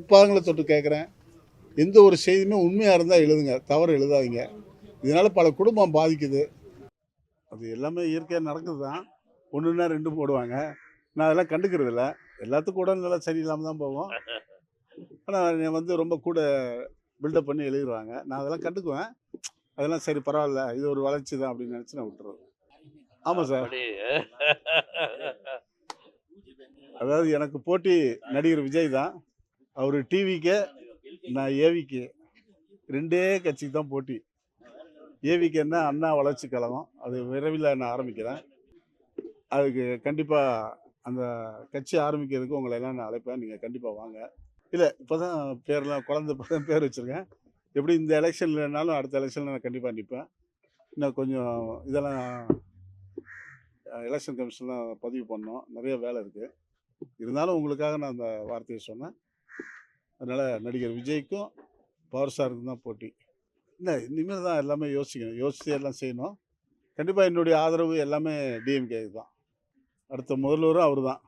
பொற்பாதங்களை தொட்டு கேட்குறேன். எந்த ஒரு செய்தியுமே உண்மையாக இருந்தால் எழுதுங்க, தவறு எழுதாதீங்க. இதனால் பல குடும்பம் பாதிக்குது. அது எல்லாமே இயற்கையாக நடக்குது தான். ஒன்றுன்னா ரெண்டு போடுவாங்க. நான் அதெல்லாம் கண்டுக்கிறது இல்லை. எல்லாத்துக்கும் உடல்நிலை சரியில்லாமல் தான் போவோம். ஆனால் ரொம்ப கூட பில்டப் பண்ணி எழுதிடுவாங்க. நான் அதெல்லாம் கண்டுக்குவேன். அதெல்லாம் சரி பரவாயில்ல, இது ஒரு வளர்ச்சி தான் அப்படின்னு நினச்சி நான் விட்டுருவேன். ஆமாம் சார். அப்படி அதாவது எனக்கு போட்டி நடிகர் விஜய் தான். அவர் டிவிக்கே, நான் ஏவிக்கு. 2 கட்சிக்கு தான் போட்டி. ஏவிகேன்னா அண்ணா வளர்ச்சி கழகம். அது விரைவில் நான் ஆரம்பிக்கிறேன். அதுக்கு கண்டிப்பாக அந்த கட்சி ஆரம்பிக்கிறதுக்கு உங்களை எல்லாம் நான் அழைப்பேன். நீங்கள் கண்டிப்பாக வாங்க. இல்லை இப்போ தான் பேர்லாம் குழந்தை இப்போ தான் பேர் வச்சுருக்கேன். எப்படி இந்த எலெக்ஷன் இல்லைனாலும் அடுத்த எலெக்ஷனில் நான் கண்டிப்பாக நிற்பேன். இன்னும் கொஞ்சம் இதெல்லாம் எலெக்ஷன் கமிஷன்லாம் பதிவு பண்ணோம். நிறைய வேலை இருக்குது. இருந்தாலும் உங்களுக்காக நான் அந்த வார்த்தையை சொன்னேன். அதனால் நடிகர் விஜய்க்கும் பவர் ஸ்டாருக்கும் தான் போட்டி. இல்லை இனிமேல் தான் எல்லாமே யோசிக்கணும். யோசித்து எல்லாம் செய்யணும். கண்டிப்பாக என்னுடைய ஆதரவு எல்லாமே டிஎம்கேக்கு தான். அடுத்த முதல்வரும் அவர் தான்.